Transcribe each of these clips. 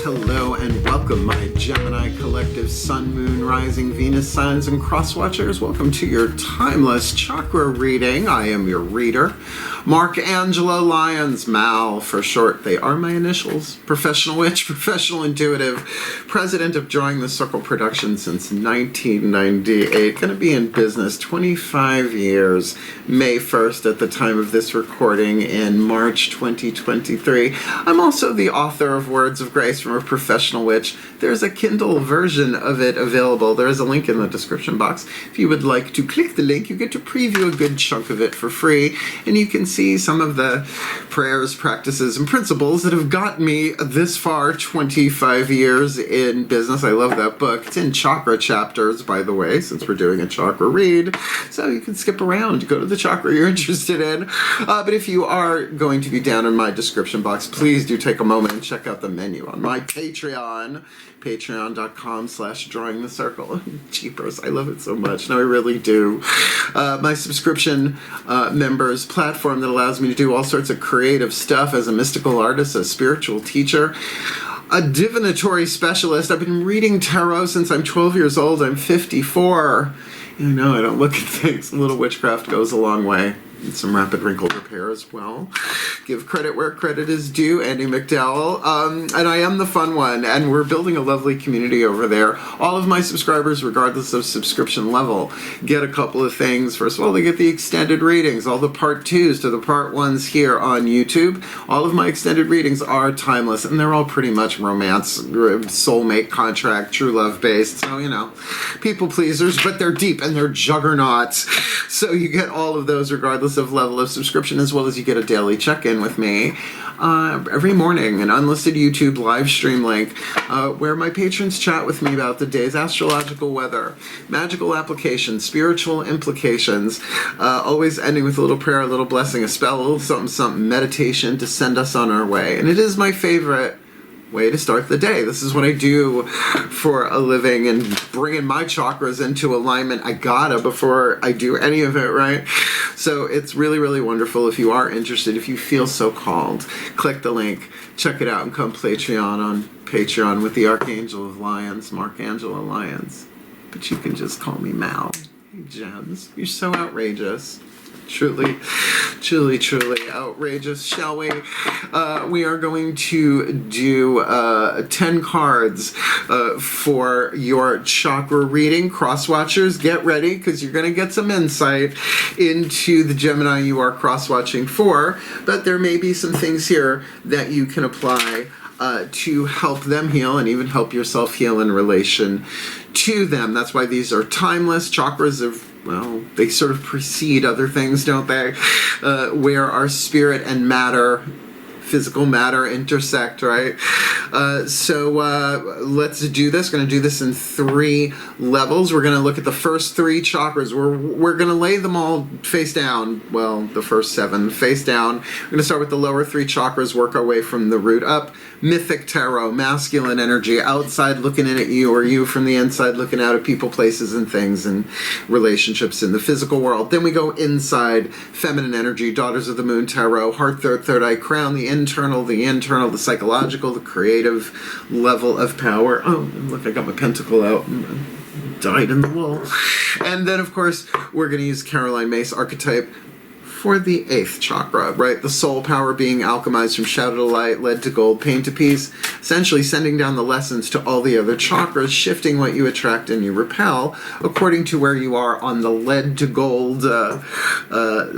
Hello and welcome, my Gemini collective Sun, Moon, Rising, Venus signs, and cross watchers. Welcome to your Timeless Chakra reading. I am your reader, Mark Angelo, Lyons, Mal for short. They are my initials. Professional witch, professional intuitive, president of Drawing the Circle Production since 1998. Going to be in business 25 years, May 1st at the time of this recording in March 2023. I'm also the author of Words of Grace from a Professional Witch. There's a Kindle version of it available. There is a link in the description box. If you would like to click the link, you get to preview a good chunk of it for free, and you can see some of the prayers, practices, and principles that have gotten me this far, 25 years in business. I love that book. It's in chakra chapters, by the way, since we're doing a chakra read, so you can skip around, go to the chakra you're interested in. But if you are going to be down in my description box, please do take a moment and check out the menu on my Patreon, patreon.com/drawingthecircle. Jeepers, I love it so much. No, I really do. My subscription members platform that allows me to do all sorts of creative stuff as a mystical artist, a spiritual teacher, a divinatory specialist. I've been reading tarot since I'm 12 years old. I'm 54. You know, I don't look at things. A little witchcraft goes a long way. And some rapid wrinkle repair as well. Give credit where credit is due, Andy McDowell. And I am the fun one, and we're building a lovely community over there. All of my subscribers, regardless of subscription level, get a couple of things. First of all, they get the extended readings, all the part 2s to the part 1s here on YouTube. All of my extended readings are timeless, and they're all pretty much romance, soulmate, contract, true love based. So, you know, people pleasers, but they're deep and they're juggernauts. So you get all of those regardless of level of subscription, as well as you get a daily check-in with me every morning, an unlisted YouTube live stream link where my patrons chat with me about the day's astrological weather, magical applications, spiritual implications, always ending with a little prayer, a little blessing, a spell, a little something, something, meditation to send us on our way. And it is my favorite way to start the day. This is what I do for a living, and bringing my chakras into alignment, I gotta before I do any of it, right? So it's really, really wonderful. If you are interested, if you feel so called, click the link, check it out, and come Patreon on Patreon with the Archangel of Lyons, Mark Angelo Lyons. But you can just call me Mal. Hey, Gems, you're so outrageous. Truly, truly, truly outrageous, shall we? We are going to do 10 cards for your chakra reading. Cross watchers, get ready, because you're going to get some insight into the Gemini you are cross-watching for, but there may be some things here that you can apply to help them heal and even help yourself heal in relation to them. That's why these are timeless. Chakras are, well, they sort of precede other things, don't they? Where our spirit and matter, physical matter, intersect, right? So let's do this. We're going to do this in 3 levels. We're going to look at the first 3 chakras. We're going to lay them all face down. Well, the first 7 face down. We're going to start with the lower 3 chakras, work our way from the root up. Mythic tarot, masculine energy, outside looking in at you, or you from the inside looking out at people, places, and things, and relationships in the physical world. Then we go inside, feminine energy, daughters of the moon tarot, heart, third eye, crown, the internal, the psychological, the creative level of power. Oh, look, I got my pentacle out. Died in the wool. And then, of course, we're going to use Caroline Myss archetype for the 8th chakra, right? The soul power being alchemized from shadow to light, lead to gold, pain to peace, essentially sending down the lessons to all the other chakras, shifting what you attract and you repel according to where you are on the lead to gold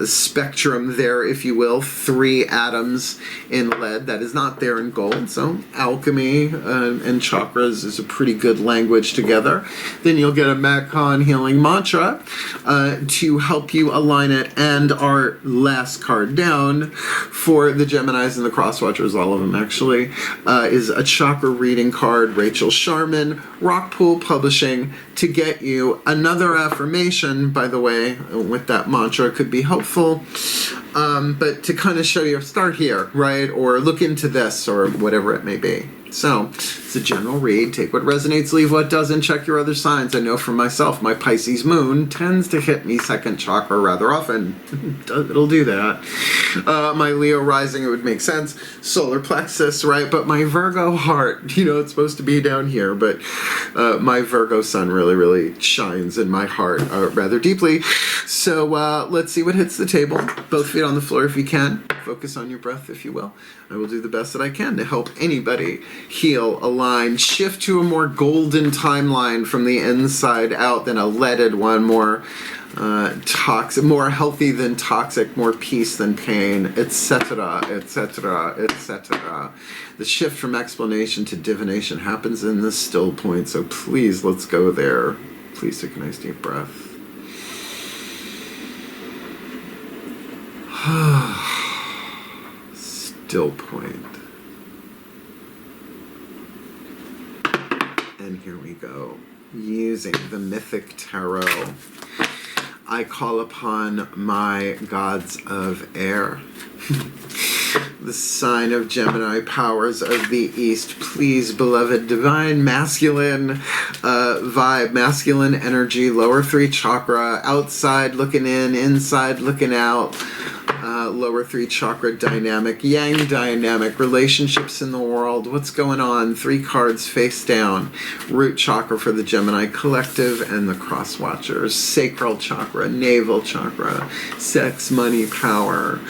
spectrum there, if you will. 3 atoms in lead that is not there in gold. So alchemy and chakras is a pretty good language together. Then you'll get a Makhan healing mantra to help you align it, and our last card down for the Geminis and the crosswatchers, all of them actually, is a chakra reading card, Rachel Sharman, Rockpool Publishing, to get you another affirmation, by the way, with that mantra could be helpful, but to kind of show you, start here, right, or look into this, or whatever it may be. So It's a general read. Take what resonates, leave what doesn't. Check your other signs. I know for myself, my Pisces moon tends to hit me second chakra rather often. It'll do that. My Leo rising, it would make sense. Solar plexus, right? But my Virgo heart, it's supposed to be down here, but my Virgo sun really, really shines in my heart rather deeply. So let's see what hits the table. Both feet on the floor if you can. Focus on your breath, if you will. I will do the best that I can to help anybody heal, align, shift to a more golden timeline from the inside out than a leaded one, more toxic, more healthy than toxic, more peace than pain, etc., etc., etc. The shift from explanation to divination happens in this still point, so please, let's go there. Please take a nice deep breath. Still point. And here we go. Using the mythic tarot, I call upon my gods of air. The sign of Gemini, powers of the East. Please, beloved, divine masculine vibe, masculine energy, lower 3 chakra, outside looking in, inside looking out. Lower 3 chakra dynamic, yang dynamic, relationships in the world, what's going on, 3 cards face down, root chakra for the Gemini collective and the cross watchers, sacral chakra, navel chakra, sex, money, power,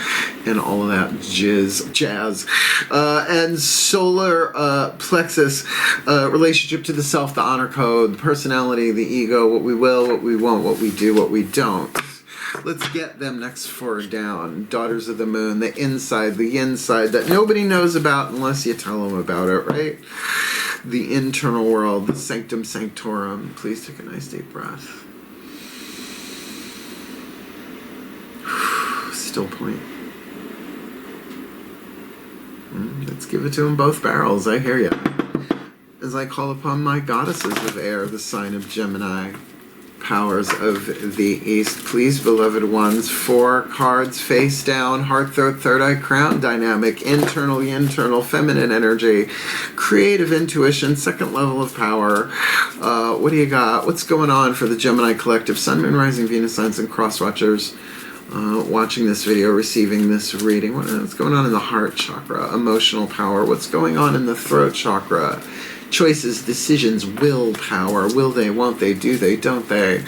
and all of that jazz. And solar plexus, relationship to the self, the honor code, the personality, the ego, what we will, what we won't, what we do, what we don't. Let's get them next 4 down. Daughters of the moon, the inside, the inside that nobody knows about unless you tell them about it, right? The internal world, the sanctum sanctorum. Please take a nice deep breath. Still point. Let's give it to them both barrels. I hear you. As I call upon my goddesses of air, the sign of Gemini, powers of the East. Please, beloved ones, 4 cards face down, heart, throat, third eye, crown dynamic, internal, feminine energy, creative intuition, second level of power. What do you got? What's going on for the Gemini collective? Sun, Moon, Rising, Venus signs, and cross watchers watching this video, receiving this reading. What's going on in the heart chakra? Emotional power. What's going on in the throat chakra? Choices, decisions, willpower. Will they, won't they, do they, don't they?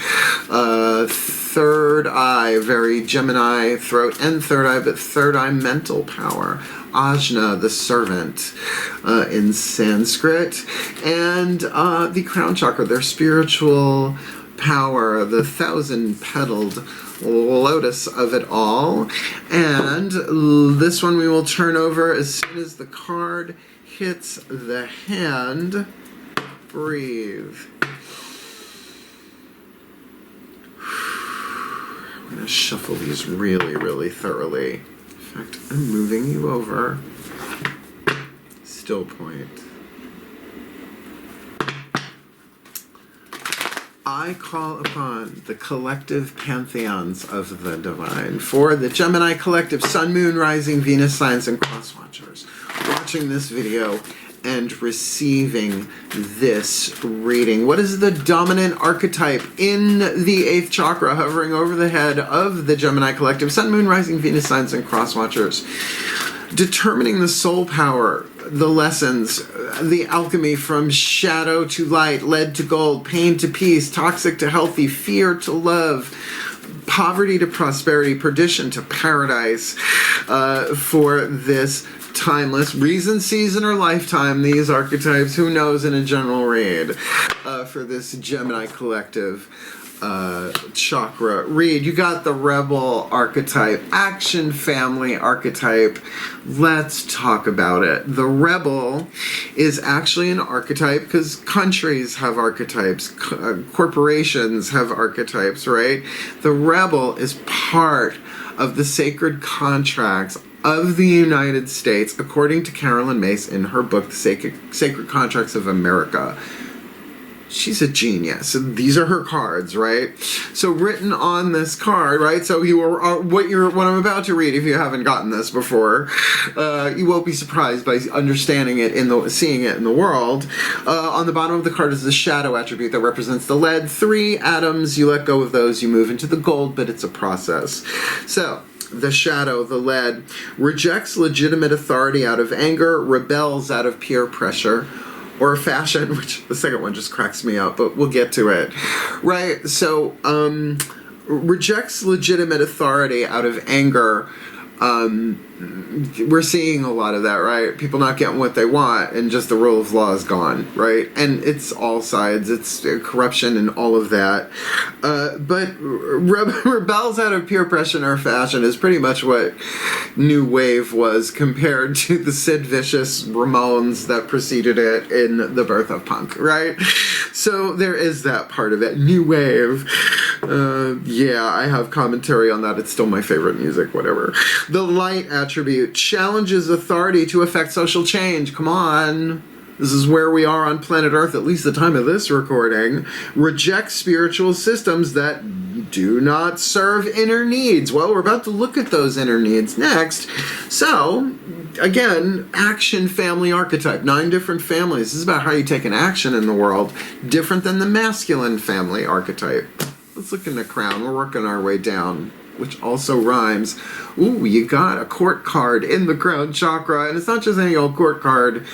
Third eye, very Gemini, throat and third eye, but third eye mental power. Ajna, the servant, in Sanskrit. And the crown chakra, their spiritual power, the 1,000-petaled lotus of it all. And this one we will turn over as soon as the card hits the hand. Breathe. I'm going to shuffle these really, really thoroughly. In fact, I'm moving you over. Still point. I call upon the collective pantheons of the divine. For the Gemini collective, Sun, Moon, Rising, Venus signs, and cross watchers watching this video and receiving this reading. What is the dominant archetype in the 8th chakra hovering over the head of the Gemini collective? Sun, Moon, Rising, Venus signs, and cross watchers. Determining the soul power, the lessons, the alchemy from shadow to light, lead to gold, pain to peace, toxic to healthy, fear to love, poverty to prosperity, perdition to paradise, for this timeless reason, season, or lifetime. These archetypes, who knows, in a general read, for this Gemini collective chakra read. You got the rebel archetype, action family archetype. Let's talk about it. The rebel is actually an archetype because countries have archetypes, corporations have archetypes, right? The rebel is part of the sacred contracts of the United States, according to Carolyn Myss in her book, The Sacred Contracts of America. she's a genius. And these are her cards, right? So written on this card, right? So what I'm about to read, if you haven't gotten this before, you won't be surprised by understanding it seeing it in the world. On the bottom of the card is the shadow attribute that represents the lead. 3 atoms, you let go of those, you move into the gold, but it's a process. So the shadow, the lead, rejects legitimate authority out of anger, rebels out of peer pressure or fashion, which the second one just cracks me up, but we'll get to it. Right, so rejects legitimate authority out of anger. We're seeing a lot of that, right? People not getting what they want, and just the rule of law is gone, right? And it's all sides. It's corruption and all of that. But rebels out of peer pressure or fashion is pretty much what New Wave was compared to the Sid Vicious Ramones that preceded it in the birth of punk, right? So there is that part of it. New Wave. Yeah, I have commentary on that. It's still my favorite music, whatever. The light attribute challenges authority to affect social change. Come on. This is where we are on planet Earth, at least the time of this recording. Rejects spiritual systems that do not serve inner needs. Well, we're about to look at those inner needs next. So, again, action family archetype. 9 different families. This is about how you take an action in the world. Different than the masculine family archetype. Let's look in the crown. We're working our way down, which also rhymes. Ooh, you got a court card in the crown chakra, and it's not just any old court card.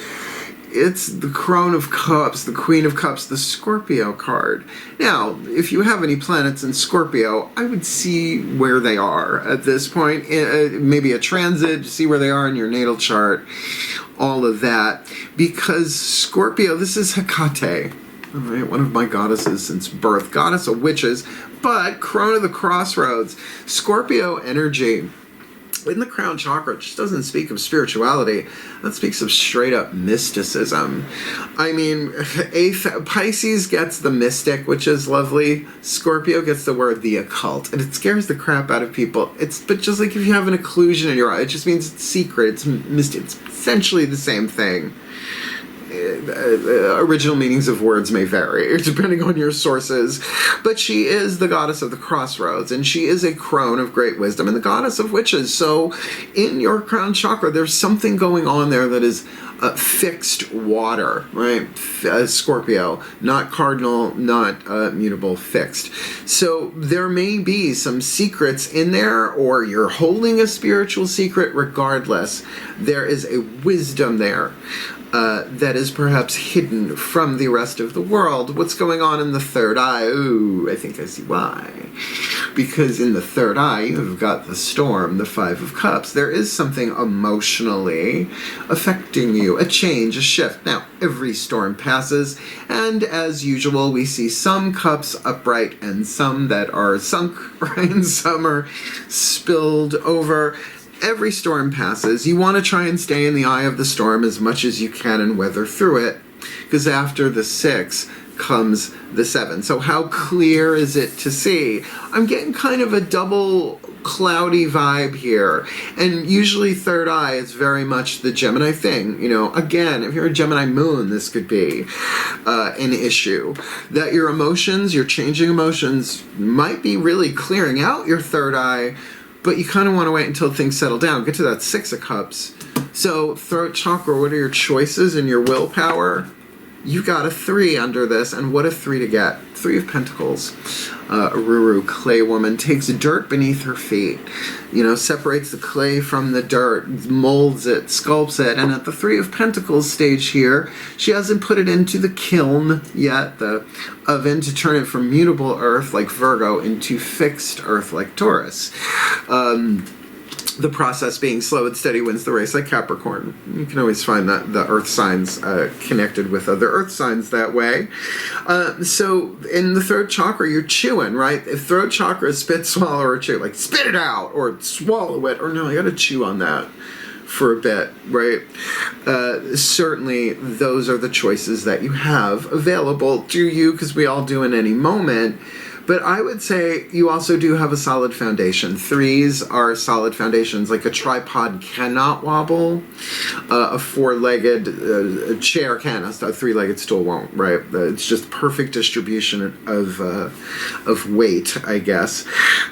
It's the Crone of Cups, the Queen of Cups, the Scorpio card. Now, if you have any planets in Scorpio, I would see where they are at this point. Maybe a transit, see where they are in your natal chart, all of that. Because Scorpio, this is Hecate. All right, one of my goddesses since birth, goddess of witches, but Crone of the Crossroads, Scorpio energy in the crown chakra just doesn't speak of spirituality. That speaks of straight up mysticism. I mean, Pisces gets the mystic, which is lovely. Scorpio gets the word the occult, and it scares the crap out of people. But just like if you have an occlusion in your eye, it just means it's secret, it's mystic. It's essentially the same thing. Original meanings of words may vary depending on your sources, but she is the goddess of the crossroads, and she is a crone of great wisdom and the goddess of witches. So in your crown chakra, there's something going on there that is fixed water, right? Scorpio, not cardinal, not mutable, fixed. So there may be some secrets in there, or you're holding a spiritual secret. Regardless, there is a wisdom there that is perhaps hidden from the rest of the world. What's going on in the third eye? Ooh, I think I see why. Because in the third eye, you've got the storm, the 5 of Cups. There is something emotionally affecting you, a change, a shift. Now, every storm passes, and as usual, we see some cups upright and some that are sunk, right? And some are spilled over. Every storm passes. You want to try and stay in the eye of the storm as much as you can and weather through it, because after the 6 comes the 7. So how clear is it to see? I'm getting kind of a double cloudy vibe here, and usually third eye is very much the Gemini thing. You know, again, if you're a Gemini moon, this could be an issue, that your emotions, your changing emotions might be really clearing out your third eye, but you kind of want to wait until things settle down. Get to that 6 of Cups. So, throat chakra, what are your choices and your willpower? You got a 3 under this, and what a 3 to get. 3 of Pentacles. Ruru, clay woman, takes dirt beneath her feet. You know, separates the clay from the dirt, molds it, sculpts it, and at the 3 of Pentacles stage here, she hasn't put it into the kiln yet, the oven, to turn it from mutable earth like Virgo into fixed earth like Taurus. The process being slow and steady wins the race like Capricorn. You can always find that the earth signs connected with other earth signs that way. So in the third chakra, you're chewing, right? If throat chakra is spit, swallow, or chew, like spit it out or swallow it, or no, you gotta chew on that for a bit, right? Certainly those are the choices that you have available to you, because we all do in any moment. But I would say you also do have a solid foundation. Threes are solid foundations. Like a tripod cannot wobble. A four-legged chair can. A three-legged stool won't, right? It's just perfect distribution of weight, I guess.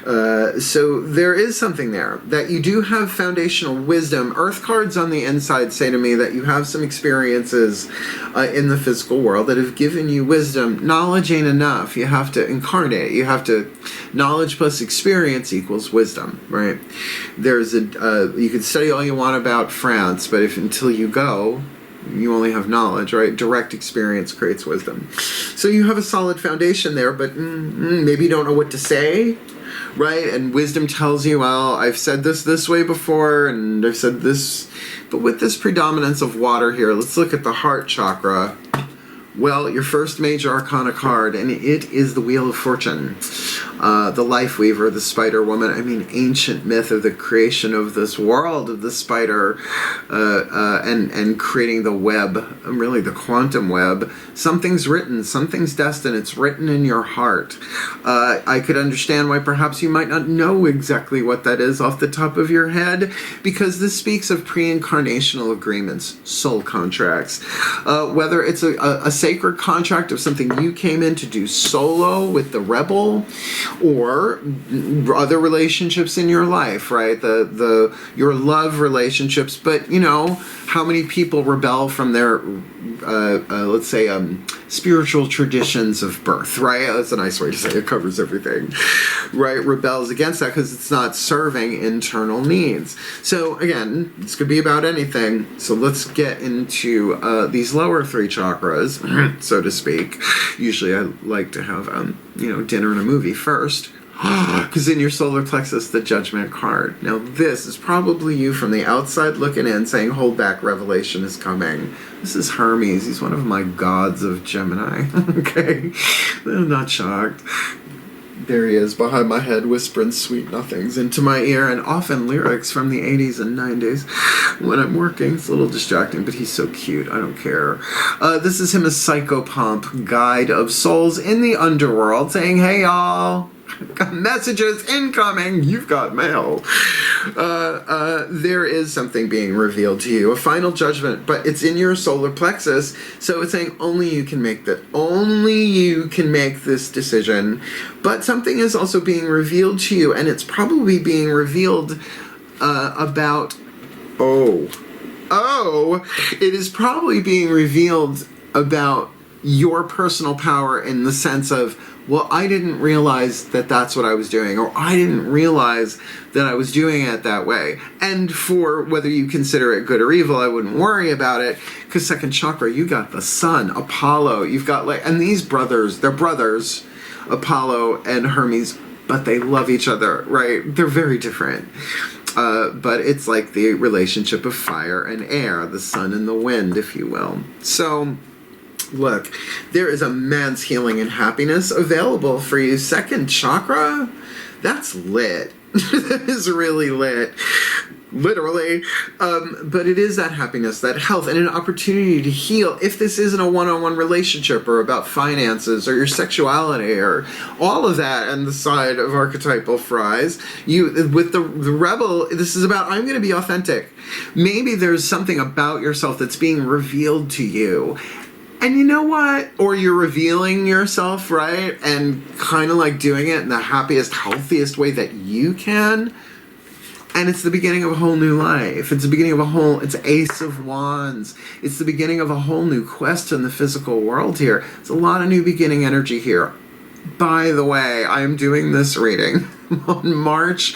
So there is something there. That you do have foundational wisdom. Earth cards on the inside say to me that you have some experiences in the physical world that have given you wisdom. Knowledge ain't enough. You have to incarnate. You have to, knowledge plus experience equals wisdom, right? There's you can study all you want about France, but until you go, you only have knowledge, right? Direct experience creates wisdom. So you have a solid foundation there, but maybe you don't know what to say, right? And wisdom tells you, well, I've said this way before, and I've said this. But with this predominance of water here, let's look at the heart chakra. Well, your first major arcana card, and it is the Wheel of Fortune. The Life Weaver, the Spider Woman. I mean, ancient myth of the creation of this world, of the spider, and creating the web, really the quantum web. Something's written, something's destined, it's written in your heart. I could understand why perhaps you might not know exactly what that is off the top of your head, because this speaks of pre-incarnational agreements, soul contracts. Whether it's a sacred contract of something you came in to do solo with the rebel, or other relationships in your life, right? Your love relationships. But you know, how many people rebel from their let's say spiritual traditions of birth, right? That's a nice way to say it. Covers everything, right? Rebels against that because it's not serving internal needs. So again, this could be about anything. So let's get into these lower three chakras, so to speak. Usually I like to have dinner and a movie first, because in your solar plexus, the Judgment card. Now this is probably you from the outside looking in saying, hold back, revelation is coming. This is Hermes. He's one of my gods of Gemini. Okay, I'm not shocked. There he is behind my head, whispering sweet nothings into my ear, and often lyrics from the 80s and 90s when I'm working. It's a little distracting, but he's so cute. I don't care. This is him as Psychopomp, guide of souls in the underworld, saying, hey, y'all. Got messages incoming. You've got mail. There is something being revealed to you, a final judgment, but it's in your solar plexus. So it's saying only you can make that. Only you can make this decision. But something is also being revealed to you, and it's probably being revealed about. It is probably being revealed about your personal power in the sense of, well, I didn't realize that that's what I was doing, or I didn't realize that I was doing it that way. And for whether you consider it good or evil, I wouldn't worry about it, because second chakra, you got the sun, Apollo, you've got and these brothers, they're brothers, Apollo and Hermes, but they love each other, right? They're very different. But it's like the relationship of fire and air, the sun and the wind, if you will. So, look, there is immense healing and happiness available for you. Second chakra, that's lit. That is really lit. Literally. But it is that happiness, that health, and an opportunity to heal. If this isn't a one-on-one relationship or about finances or your sexuality or all of that on the side of archetypal fries, with the rebel, this is about, I'm going to be authentic. Maybe there's something about yourself that's being revealed to you. And you know what? Or you're revealing yourself, right? And kind of like doing it in the happiest, healthiest way that you can. And it's the beginning of a whole new life. It's the beginning of it's Ace of Wands. It's the beginning of a whole new quest in the physical world here. It's a lot of new beginning energy here. By the way, I am doing this reading on March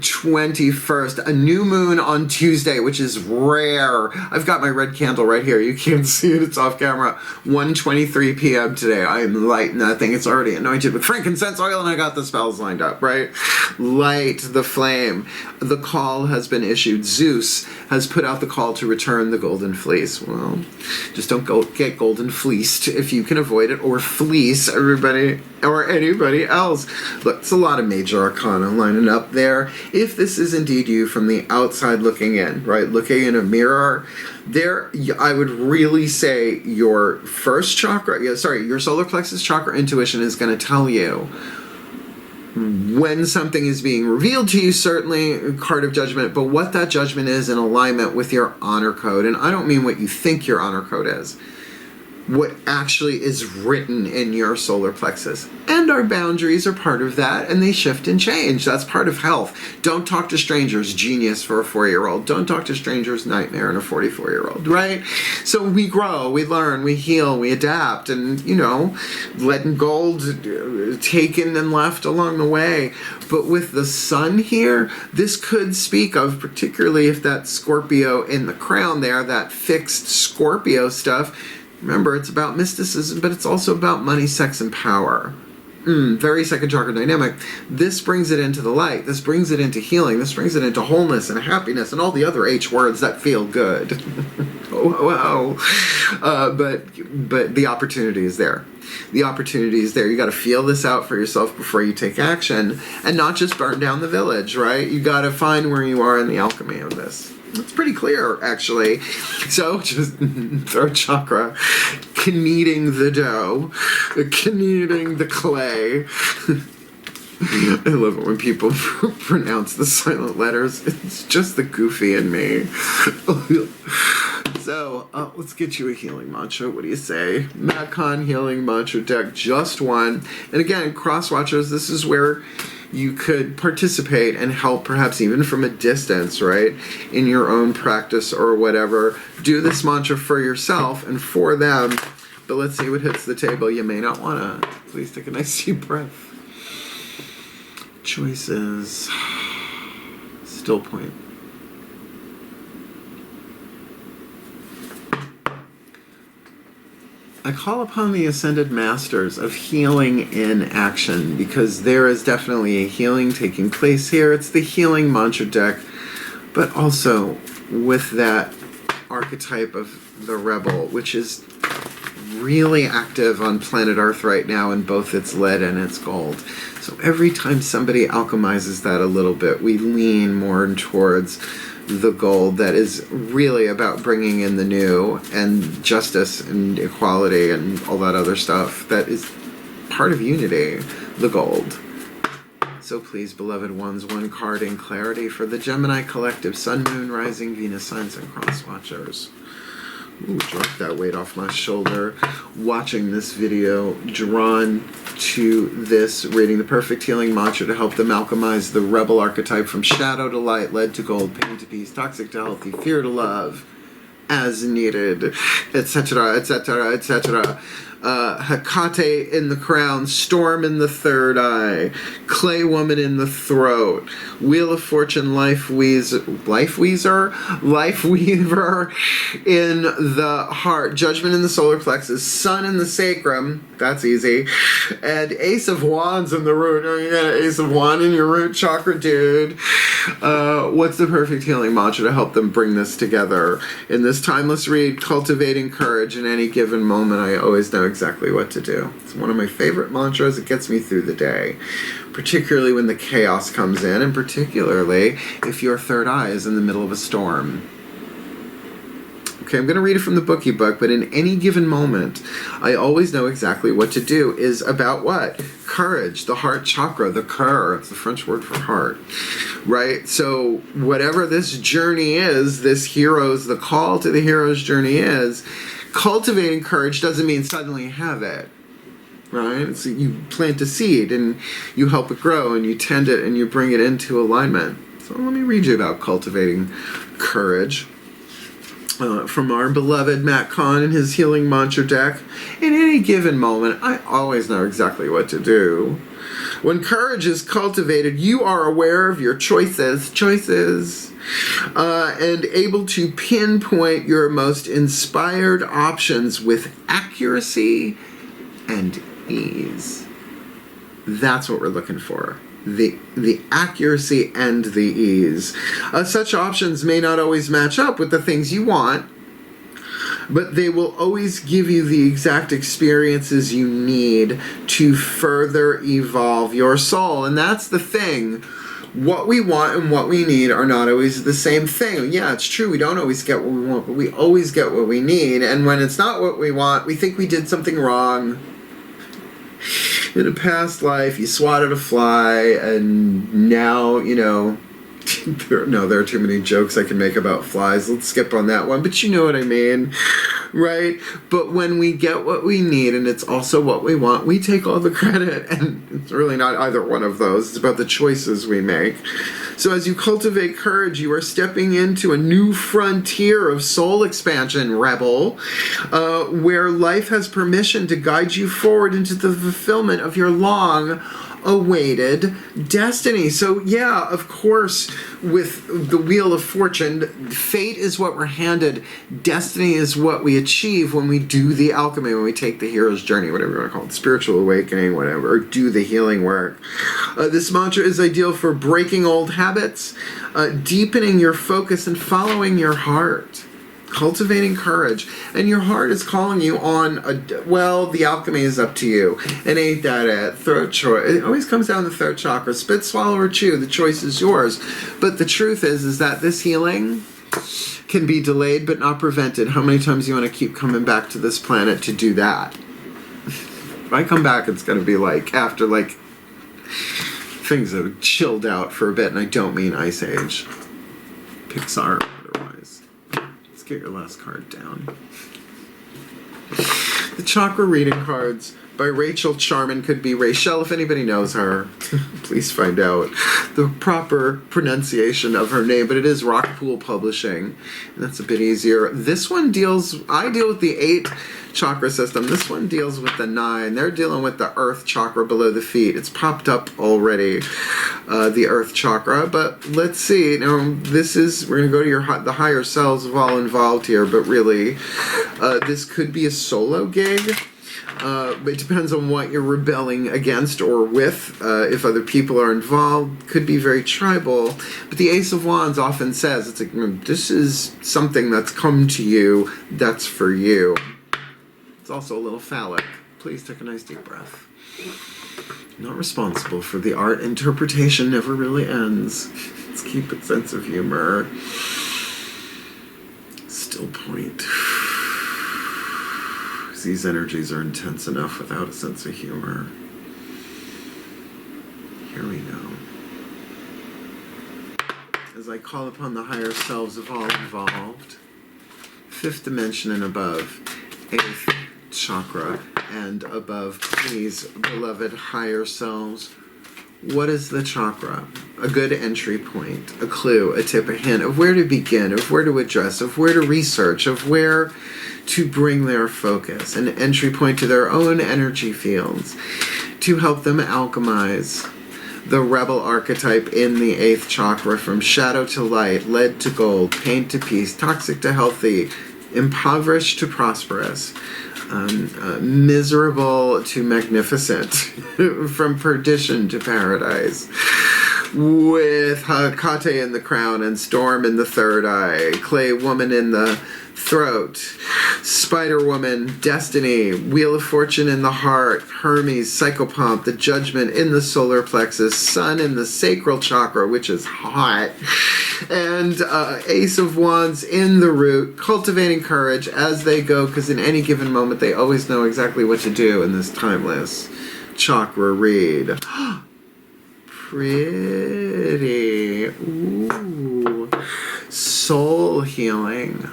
21st, a new moon on Tuesday, which is rare. I've got my red candle right here. You can't see it. It's off camera. 1:23 p.m. today. I am lighting that thing. It's already anointed with frankincense oil, and I got the spells lined up, right? Light the flame. The call has been issued. Zeus has put out the call to return the golden fleece. Well, just don't get golden fleeced if you can avoid it, or fleece everybody or anybody else. Look, it's a lot of major arcana lining up there. If this is indeed you from the outside looking in, right, looking in a mirror, there, I would really say your first chakra, your solar plexus chakra intuition is going to tell you when something is being revealed to you, certainly a card of judgment, but what that judgment is in alignment with your honor code. And I don't mean what you think your honor code is. What actually is written in your solar plexus. And our boundaries are part of that, and they shift and change. That's part of health. Don't talk to strangers, genius for a 4-year-old. Don't talk to strangers, nightmare in a 44-year-old, right? So we grow, we learn, we heal, we adapt, and, you know, letting gold taken and left along the way. But with the sun here, this could speak of, particularly if that Scorpio in the crown there, that fixed Scorpio stuff. Remember, it's about mysticism, but it's also about money, sex, and power. Very second chakra dynamic. This brings it into the light. This brings it into healing. This brings it into wholeness and happiness and all the other H words that feel good. But the opportunity is there. The opportunity is there. You got to feel this out for yourself before you take action, and not just burn down the village, right? You got to find where you are in the alchemy of this. It's pretty clear, actually. So, just third chakra, kneading the dough, kneading the clay. I love it when people pronounce the silent letters. It's just the goofy in me. So, let's get you a healing mantra. What do you say? Macon healing mantra deck, just one. And again, cross watchers, this is where you could participate and help, perhaps even from a distance, right? In your own practice or whatever. Do this mantra for yourself and for them. But let's see what hits the table. You may not want to. Please take a nice deep breath. Choices. Still point. I call upon the Ascended Masters of healing in action, because there is definitely a healing taking place here. It's the healing mantra deck, but also with that archetype of the rebel, which is really active on planet Earth right now in both its lead and its gold. So every time somebody alchemizes that a little bit, we lean more towards the gold that is really about bringing in the new and justice and equality and all that other stuff that is part of unity, the gold. So please, beloved ones, one card in clarity for the Gemini collective, Sun, Moon, Rising, Venus signs, and cross watchers. Ooh, drop that weight off my shoulder. Watching this video, drawn to this, reading the perfect healing mantra to help them alchemize the rebel archetype from shadow to light, lead to gold, pain to peace, toxic to healthy, fear to love, as needed, etc., etc., etc. Hecate in the crown, Storm in the third eye, Clay Woman in the throat, Wheel of Fortune, Life Weaver in the heart, Judgment in the solar plexus, Sun in the sacrum, that's easy, and Ace of Wands in the root. Oh, you got an Ace of Wands in your root chakra, dude. What's the perfect healing mantra to help them bring this together? In this timeless read, Cultivating Courage in any given moment, I always know exactly what to do. It's one of my favorite mantras. It gets me through the day, particularly when the chaos comes in, and particularly if your third eye is in the middle of a storm. Okay, I'm going to read it from the bookie book, but in any given moment, I always know exactly what to do is about what? Courage, the heart chakra, the cœur, it's the French word for heart, right? So whatever this journey is, the call to the hero's journey is, cultivating courage doesn't mean suddenly you have it, right? So you plant a seed and you help it grow and you tend it and you bring it into alignment. So let me read you about cultivating courage. From our beloved Matt Kahn and his healing mantra deck. In any given moment, I always know exactly what to do. When courage is cultivated, you are aware of your choices, and able to pinpoint your most inspired options with accuracy and ease. That's what we're looking for. The accuracy and the ease. Such options may not always match up with the things you want, but they will always give you the exact experiences you need to further evolve your soul. And that's the thing. What we want and what we need are not always the same thing. Yeah, it's true, we don't always get what we want, but we always get what we need. And when it's not what we want, we think we did something wrong. in a past life you swatted a fly, and now, you know, there are too many jokes I can make about flies. Let's skip on that one, but you know what I mean, right? But when we get what we need, and it's also what we want, we take all the credit, and it's really not either one of those. It's about the choices we make. So as you cultivate courage, you are stepping into a new frontier of soul expansion, rebel, where life has permission to guide you forward into the fulfillment of your long-awaited destiny. So yeah, of course, with the Wheel of Fortune, fate is what we're handed. Destiny is what we achieve when we do the alchemy, when we take the hero's journey, whatever you want to call it, spiritual awakening, whatever, or do the healing work. This mantra is ideal for breaking old habits, deepening your focus, and following your heart. Cultivating courage, and your heart is calling you on the alchemy is up to you, and ain't that it? Throat choice. It always comes down to the throat chakra. Spit, swallow, or chew. The choice is yours. But the truth is that this healing can be delayed but not prevented. How many times do you want to keep coming back to this planet to do that? If I come back, it's going to be like after like things have chilled out for a bit, and I don't mean Ice Age, Pixar, otherwise. Let's get your last card down. The Chakra Reading cards by Rachel Charman, could be Rachel if anybody knows her. Please find out the proper pronunciation of her name, but it is Rockpool Publishing, and that's a bit easier. This one I deal with the 8 chakra system. This one deals with the 9. They're dealing with the earth chakra below the feet. It's popped up already, the earth chakra, but let's see. Now, we're going to go to the higher selves of all involved here, but really, this could be a solo gig. But it depends on what you're rebelling against or with. If other people are involved, could be very tribal. But the Ace of Wands often says, it's like, this is something that's come to you, that's for you. It's also a little phallic. Please take a nice deep breath. Not responsible for the art. Interpretation never really ends. Let's keep a sense of humor. Still point. These energies are intense enough without a sense of humor. Here we go. As I call upon the higher selves of all involved, 5th dimension and above, 8th chakra and above, please, beloved higher selves, what is the chakra? A good entry point, a clue, a tip, a hint of where to begin, of where to address, of where to research, of where to bring their focus, an entry point to their own energy fields, to help them alchemize the rebel archetype in the 8th chakra, from shadow to light, lead to gold, pain to peace, toxic to healthy, impoverished to prosperous, miserable to magnificent, from perdition to paradise, with Hecate in the crown and storm in the third eye, clay woman in the throat, Spider Woman, Destiny, Wheel of Fortune in the heart, Hermes, Psychopomp, the Judgment in the solar plexus, Sun in the sacral chakra, which is hot, and Ace of Wands in the root, cultivating courage as they go, because in any given moment they always know exactly what to do in this timeless chakra read. Pretty. Ooh. Soul healing.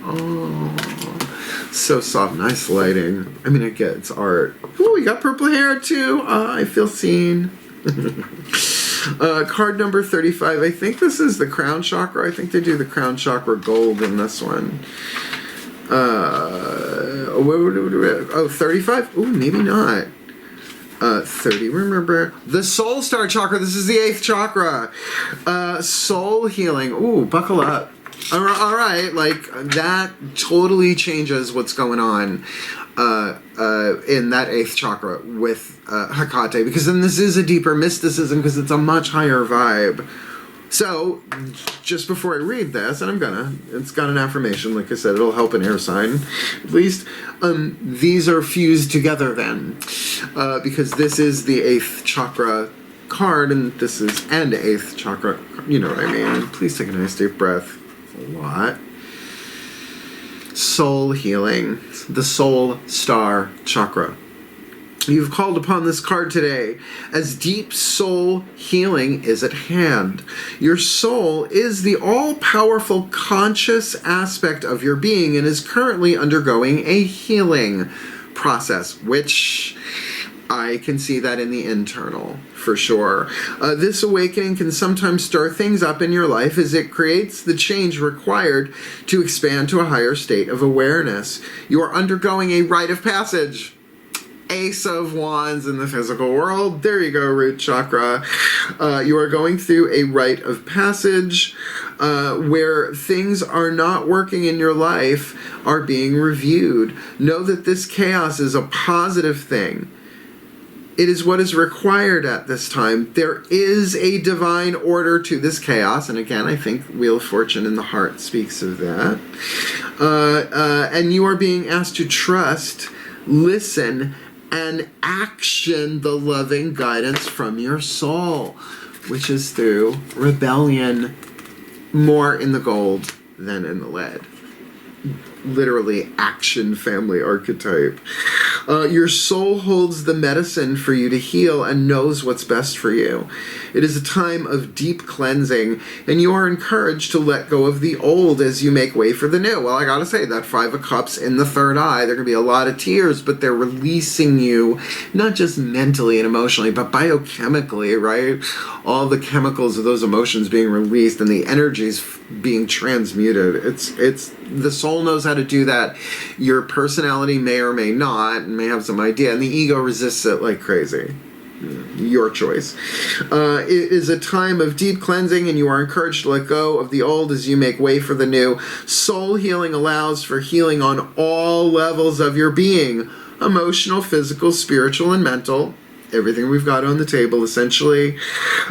Oh, so soft, nice lighting. I mean, I get it's art. Ooh, you got purple hair too. I feel seen. Card number 35. I think this is the crown chakra. I think they do the crown chakra gold in this one. 35? Ooh, maybe not. 30. Remember the soul star chakra. This is the 8th chakra. Soul healing. Ooh, buckle up. All right, like that totally changes what's going on in that 8th chakra with Hecate, because then this is a deeper mysticism, because it's a much higher vibe. So, just before I read this, and it's got an affirmation, like I said, it'll help an air sign, at least. These are fused together then, because this is the 8th chakra card, and this is an 8th chakra, you know what I mean. Please take a nice deep breath. A lot. Soul healing, the soul star chakra. You've called upon this card today as deep soul healing is at hand. Your soul is the all-powerful conscious aspect of your being and is currently undergoing a healing process, which I can see that in the internal, for sure. This awakening can sometimes stir things up in your life as it creates the change required to expand to a higher state of awareness. You are undergoing a rite of passage. Ace of Wands in the physical world. There you go, root chakra. You are going through a rite of passage where things are not working in your life are being reviewed. Know that this chaos is a positive thing. It is what is required at this time. There is a divine order to this chaos. And again, I think Wheel of Fortune in the heart speaks of that. And you are being asked to trust, listen, and action the loving guidance from your soul, which is through rebellion, more in the gold than in the lead. Literally, action family archetype. Your soul holds the medicine for you to heal and knows what's best for you. It is a time of deep cleansing, and you are encouraged to let go of the old as you make way for the new. Well, I gotta say, that Five of Cups in the third eye, there are gonna be a lot of tears, but they're releasing you, not just mentally and emotionally, but biochemically, right? All the chemicals of those emotions being released and the energies being transmuted. It's the soul knows how to do that. Your personality may or may not, and may have some idea, and the ego resists it like crazy. Your choice. It is a time of deep cleansing, and you are encouraged to let go of the old as you make way for the new. Soul healing allows for healing on all levels of your being: emotional, physical, spiritual, and mental. Everything we've got on the table, essentially.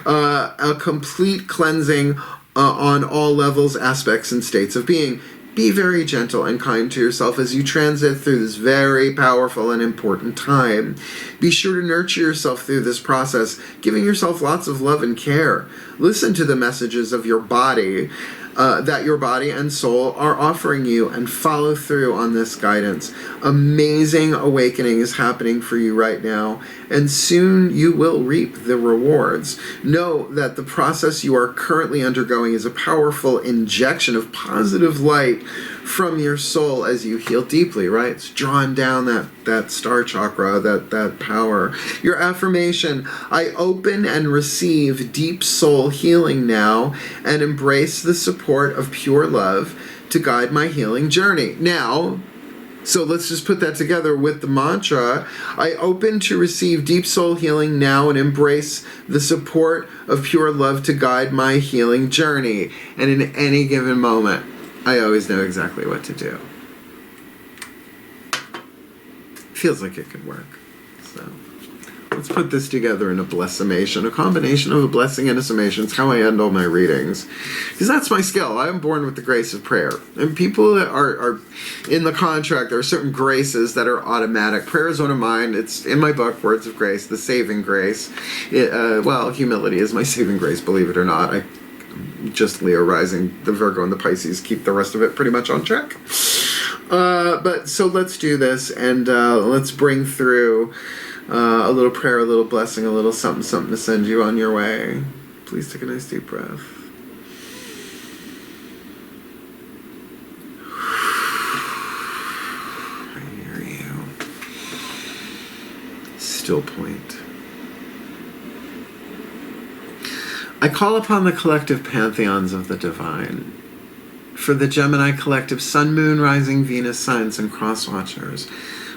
A complete cleansing on all levels, aspects, and states of being. Be very gentle and kind to yourself as you transit through this very powerful and important time. Be sure to nurture yourself through this process, giving yourself lots of love and care. Listen to the messages of your body, that your body and soul are offering you, and follow through on this guidance. Amazing awakening is happening for you right now, and soon you will reap the rewards. Know that the process you are currently undergoing is a powerful injection of positive light from your soul as you heal deeply, right? It's drawing down that star chakra, that power. Your affirmation: I open and receive deep soul healing now and embrace the support of pure love to guide my healing journey. Now, so let's just put that together with the mantra. I open to receive deep soul healing now and embrace the support of pure love to guide my healing journey. And in any given moment, I always know exactly what to do. Feels like it could work. So let's put this together in a blessimation, a combination of a blessing and a summation. It's how I end all my readings, because that's my skill. I am born with the grace of prayer. And people that are in the contract, there are certain graces that are automatic. Prayer is one of mine. It's in my book, Words of Grace, the saving grace. Humility is my saving grace, believe it or not. Just Leo rising, the Virgo and the Pisces keep the rest of it pretty much on track. But so let's do this, and let's bring through a little prayer, a little blessing, a little something to send you on your way. Please take a nice deep breath. I hear you. Still point. I call upon the collective pantheons of the divine. For the Gemini collective Sun, Moon, Rising, Venus, signs, and cross watchers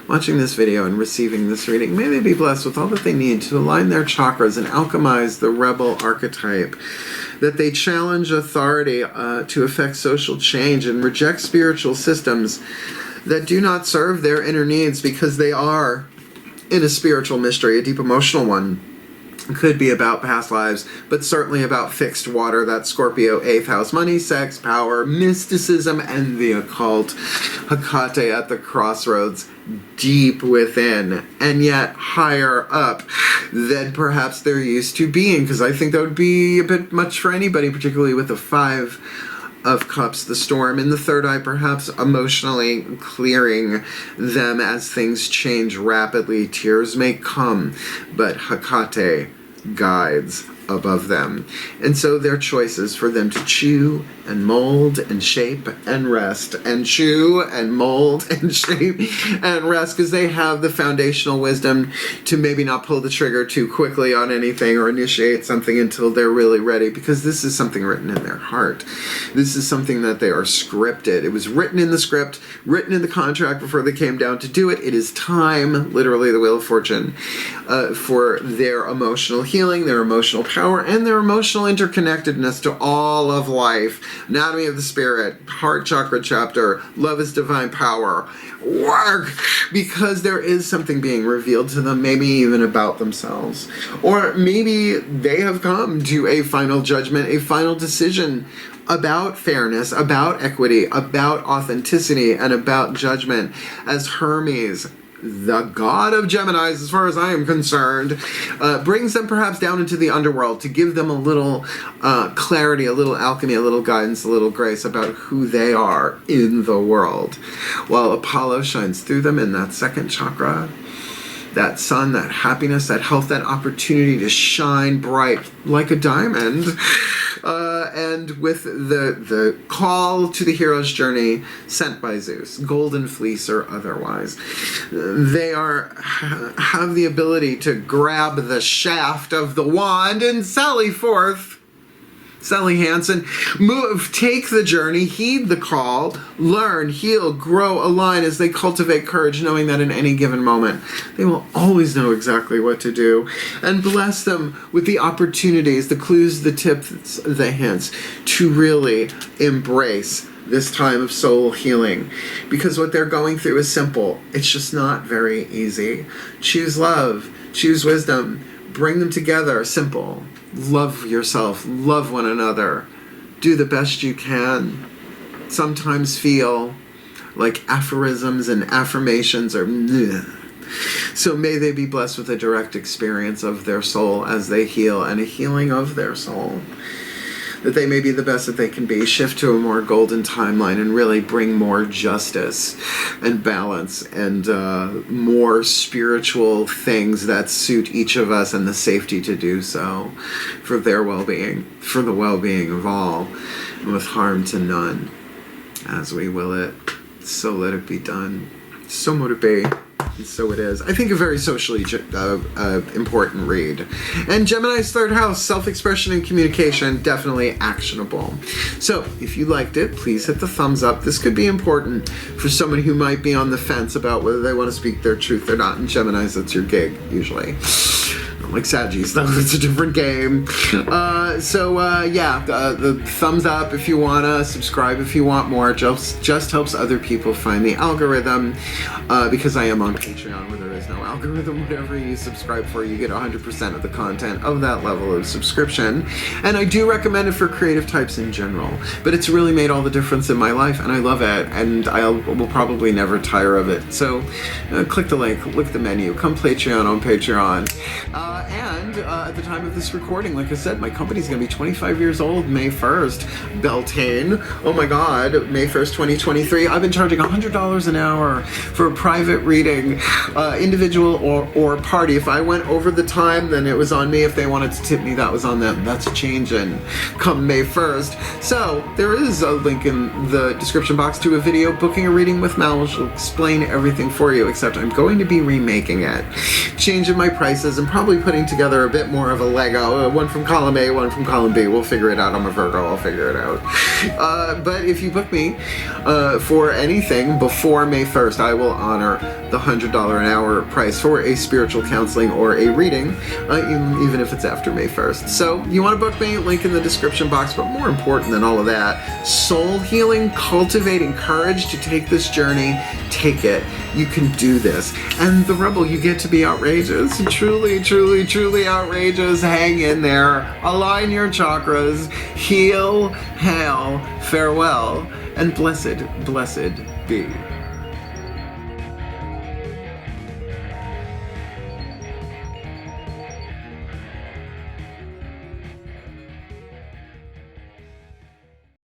watching this video and receiving this reading, may they be blessed with all that they need to align their chakras and alchemize the rebel archetype, that they challenge authority to effect social change and reject spiritual systems that do not serve their inner needs, because they are in a spiritual mystery, a deep emotional one. Could be about past lives, but certainly about fixed water, that Scorpio 8th house, money, sex, power, mysticism, and the occult. Hecate at the crossroads, deep within, and yet higher up than perhaps they're used to being, because I think that would be a bit much for anybody, particularly with a 5 of Cups, the storm. In the third eye, perhaps emotionally clearing them as things change rapidly. Tears may come, but Hecate guides above them. And so their choices for them to chew and mold and shape and rest, and chew and mold and shape and rest, because they have the foundational wisdom to maybe not pull the trigger too quickly on anything or initiate something until they're really ready, because this is something written in their heart. This is something that they are scripted. It was written in the script, written in the contract before they came down to do it. It is time, literally the Wheel of Fortune, for their emotional healing, their emotional power, and their emotional interconnectedness to all of life. Anatomy of the Spirit, Heart Chakra chapter, Love is Divine Power. Work! Because there is something being revealed to them, maybe even about themselves. Or maybe they have come to a final judgment, a final decision about fairness, about equity, about authenticity, and about judgment. As Hermes, the god of Geminis, as far as I am concerned, brings them perhaps down into the underworld to give them a little clarity, a little alchemy, a little guidance, a little grace about who they are in the world. While Apollo shines through them in that second chakra, that sun, that happiness, that health, that opportunity to shine bright like a diamond. And with the call to the hero's journey sent by Zeus, golden fleece or otherwise, they have the ability to grab the shaft of the wand and sally forth. Sally Hansen, move, take the journey, heed the call, learn, heal, grow, align as they cultivate courage, knowing that in any given moment they will always know exactly what to do, and bless them with the opportunities, the clues, the tips, the hints to really embrace this time of soul healing. Because what they're going through is simple. It's just not very easy. Choose love, choose wisdom, bring them together, simple. Love yourself, love one another, do the best you can. Sometimes feel like aphorisms and affirmations are bleh. So may they be blessed with a direct experience of their soul as they heal, and a healing of their soul. That they may be the best that they can be, shift to a more golden timeline, and really bring more justice and balance and more spiritual things that suit each of us, and the safety to do so for their well-being, for the well-being of all, and with harm to none. As we will it, so let it be done. So mote it be. And so it is. I think a very socially important read. And Gemini's third house, self-expression and communication, definitely actionable. So if you liked it, please hit the thumbs up. This could be important for someone who might be on the fence about whether they want to speak their truth or not. In Gemini's, that's your gig, usually. Like Saggies, though, it's a different game. The thumbs up if you wanna, subscribe if you want more. Just helps other people find the algorithm, because I am on Patreon where there is no algorithm. Whatever you subscribe for, you get 100% of the content of that level of subscription. And I do recommend it for creative types in general, but it's really made all the difference in my life, and I love it, and I will probably never tire of it. So click the link, look at the menu, come Patreon on Patreon. At the time of this recording, like I said, my company's going to be 25 years old May 1st. Beltane. Oh my God, May 1st, 2023. I've been charging $100 an hour for a private reading, individual or party. If I went over the time, then it was on me. If they wanted to tip me, that was on them. That's changing come May 1st. So there is a link in the description box to a video booking a reading with Mal, which will explain everything for you, except I'm going to be remaking it, changing my prices, and probably putting together a bit more of a Lego, one from column A, one from column B. We'll figure it out. I'm a Virgo, I'll figure it out. But if you book me for anything before May 1st, I will honor the $100 an hour price for a spiritual counseling or a reading, even if it's after May 1st. So you want to book me, link in the description box, but more important than all of that, soul healing, cultivating courage to take this journey, take it. You can do this. And the Rebel, you get to be outrageous. Truly, truly, truly outrageous. Hang in there. Align your chakras. Heal, hail, farewell, and blessed, blessed be.